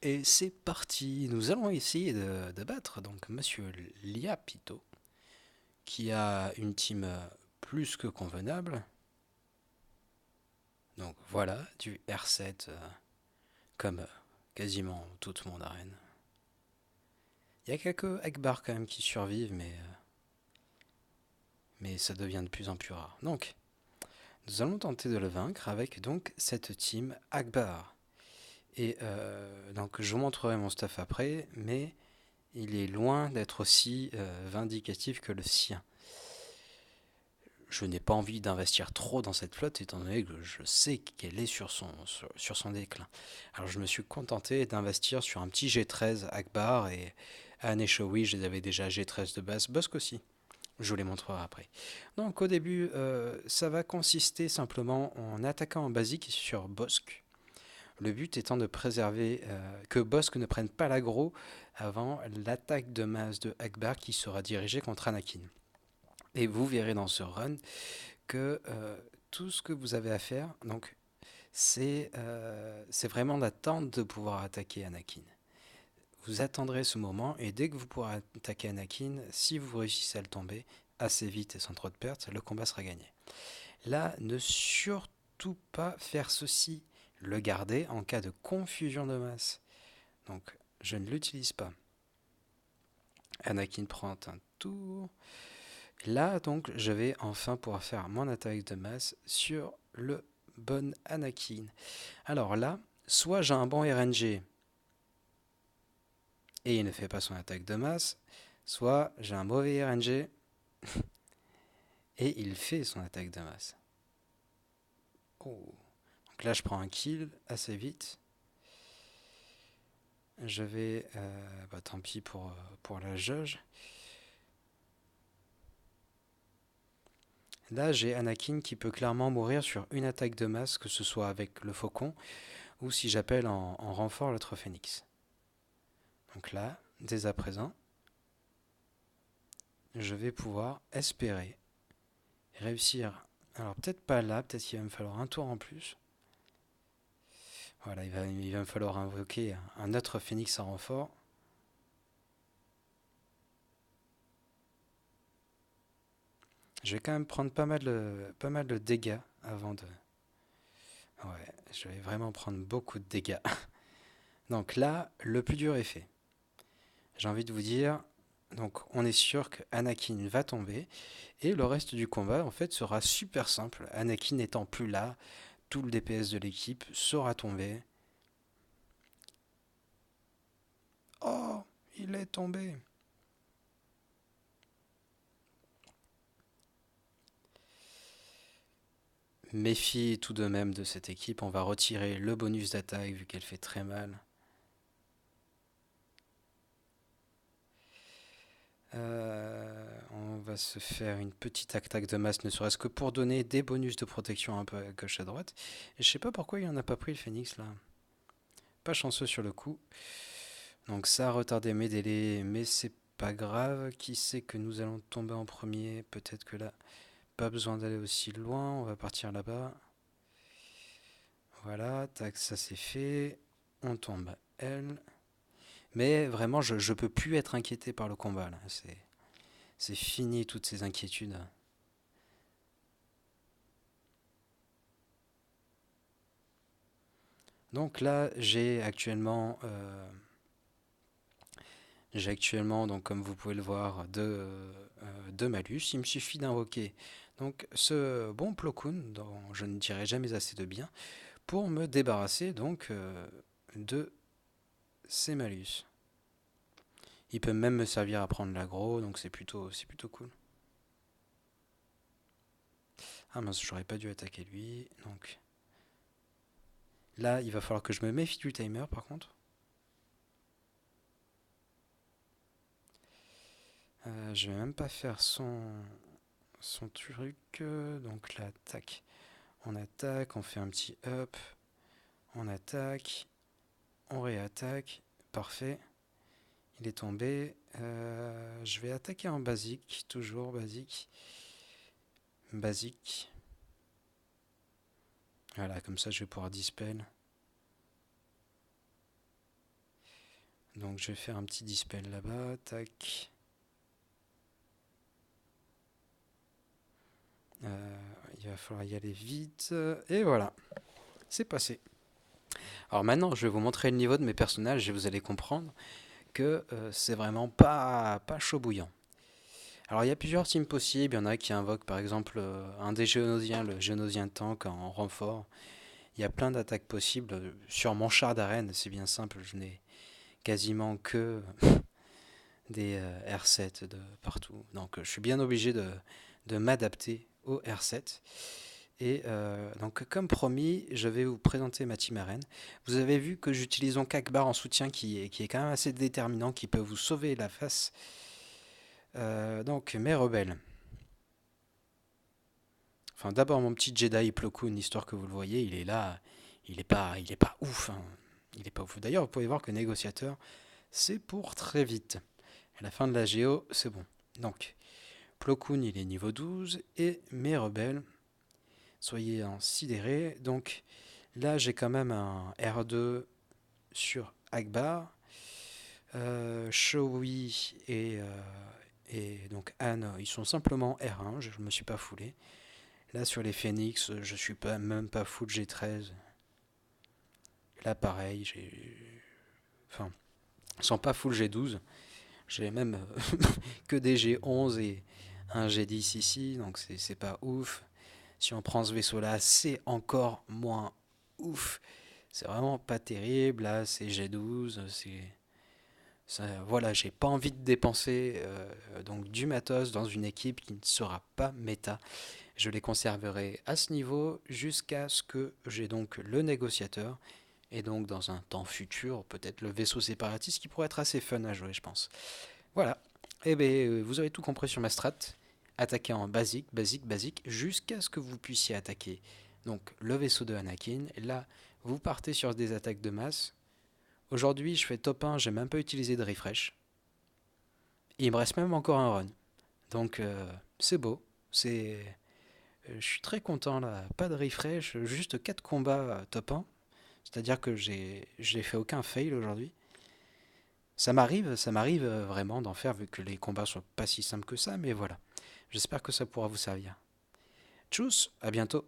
Et c'est parti. Nous allons essayer de battre donc Monsieur Liapito, qui a une team plus que convenable. Donc voilà, du R7 comme quasiment toute mon arène. Il y a quelques Akbar quand même qui survivent, mais ça devient de plus en plus rare. Donc, nous allons tenter de le vaincre avec donc cette team Akbar. Et donc je vous montrerai mon stuff après, mais il est loin d'être aussi vindicatif que le sien. Je n'ai pas envie d'investir trop dans cette flotte étant donné que je sais qu'elle est sur son déclin. Alors je me suis contenté d'investir sur un petit G13 Akbar et à Aneshowi je les avais déjà G13 de base, Bossk aussi. Je vous les montrerai après. Donc au début ça va consister simplement en attaquant en basique sur Bossk. Le but étant de préserver que Bossk ne prenne pas l'aggro avant l'attaque de masse de Akbar qui sera dirigée contre Anakin. Et vous verrez dans ce run que tout ce que vous avez à faire, donc, c'est vraiment d'attendre de pouvoir attaquer Anakin. Vous attendrez ce moment et dès que vous pourrez attaquer Anakin, si vous réussissez à le tomber assez vite et sans trop de pertes, le combat sera gagné. Là, ne surtout pas faire ceci. Le garder en cas de confusion de masse. Donc, je ne l'utilise pas. Anakin prend un tour. Là, donc, je vais enfin pouvoir faire mon attaque de masse sur le bon Anakin. Alors là, soit j'ai un bon RNG et il ne fait pas son attaque de masse, soit j'ai un mauvais RNG et il fait son attaque de masse. Oh. Donc là, je prends un kill assez vite. Je vais... tant pis pour la jauge. Là, j'ai Anakin qui peut clairement mourir sur une attaque de masse, que ce soit avec le faucon ou si j'appelle en renfort l'autre phénix. Donc là, dès à présent, je vais pouvoir espérer réussir. Alors peut-être pas là, peut-être qu'il va me falloir un tour en plus. Voilà, il va me falloir invoquer un autre phénix en renfort. Je vais quand même prendre pas mal de dégâts avant de... Ouais, je vais vraiment prendre beaucoup de dégâts. Donc là, le plus dur est fait. J'ai envie de vous dire, donc on est sûr que Anakin va tomber et le reste du combat en fait sera super simple. Anakin n'étant plus là, tout le DPS de l'équipe sera tombé. Oh, il est tombé. Méfie tout de même de cette équipe, on va retirer le bonus d'attaque vu qu'elle fait très mal. On va se faire une petite attaque de masse, ne serait-ce que pour donner des bonus de protection un peu à gauche à droite. Et je sais pas pourquoi il en a pas pris le phénix là. Pas chanceux sur le coup. Donc ça a retardé mes délais, mais c'est pas grave. Qui sait que nous allons tomber en premier? Peut-être que là, pas besoin d'aller aussi loin. On va partir là-bas. Voilà, tac, ça c'est fait. On tombe elle. Mais vraiment, je peux plus être inquiété par le combat là. C'est fini toutes ces inquiétudes. Donc là, j'ai actuellement, donc comme vous pouvez le voir, deux malus. Il me suffit d'invoquer donc ce bon Plo Koon, dont je ne dirai jamais assez de bien, pour me débarrasser donc de ces malus. Il peut même me servir à prendre l'aggro, donc c'est plutôt cool. Ah mince, j'aurais pas dû attaquer lui, donc là, il va falloir que je me méfie du timer par contre. Je vais même pas faire son truc, donc là, tac. On attaque, on fait un petit up, on attaque, on réattaque, parfait. Il est tombé. Je vais attaquer en basique, toujours basique. Basique. Voilà, comme ça je vais pouvoir dispel. Donc je vais faire un petit dispel là-bas, tac. Il va falloir y aller vite. Et voilà, c'est passé. Alors maintenant, je vais vous montrer le niveau de mes personnages et vous allez comprendre que c'est vraiment pas chaud bouillant. Alors il y a plusieurs teams possibles. Il y en a qui invoquent par exemple un des Géonosiens, le Géonosien tank en renfort. Il y a plein d'attaques possibles. Sur mon char d'arène, c'est bien simple, je n'ai quasiment que des R7 de partout. Donc je suis bien obligé de m'adapter au R7. Et donc comme promis, je vais vous présenter ma team arène. Vous avez vu que j'utilise donc Akbar en soutien qui est quand même assez déterminant, qui peut vous sauver la face. Donc mes rebelles. Enfin d'abord mon petit Jedi Plo Koon, histoire que vous le voyez, il est là, il est pas ouf, hein. Il est pas ouf. D'ailleurs vous pouvez voir que négociateur, c'est pour très vite. À la fin de la géo, c'est bon. Donc Plo Koon il est niveau 12 et mes rebelles, soyez en sidérés. Donc là j'ai quand même un R2 sur Akbar. Shoei et donc Anne, ils sont simplement R1, je ne me suis pas foulé. Là sur les Phoenix, je suis pas, même pas full G13. Là pareil, enfin, ils sont pas full G12. J'ai même que des G11 et un G10 ici, donc c'est pas ouf. Si on prend ce vaisseau là, c'est encore moins ouf. C'est vraiment pas terrible. Là, c'est G12, voilà, j'ai pas envie de dépenser donc du matos dans une équipe qui ne sera pas méta. Je les conserverai à ce niveau jusqu'à ce que j'ai donc le négociateur et donc dans un temps futur, peut-être le vaisseau séparatiste qui pourrait être assez fun à jouer, je pense. Voilà. Et bien, vous avez tout compris sur ma strat. Attaquer en basique, basique, basique, jusqu'à ce que vous puissiez attaquer donc le vaisseau de Anakin. Et là, vous partez sur des attaques de masse. Aujourd'hui, je fais top 1, j'ai même pas utilisé de refresh. Et il me reste même encore un run. Donc, c'est beau. Je suis très content là. Pas de refresh, juste 4 combats top 1. C'est-à-dire que j'ai fait aucun fail aujourd'hui. Ça m'arrive vraiment d'en faire vu que les combats sont pas si simples que ça, mais voilà. J'espère que ça pourra vous servir. Tchuss, à bientôt.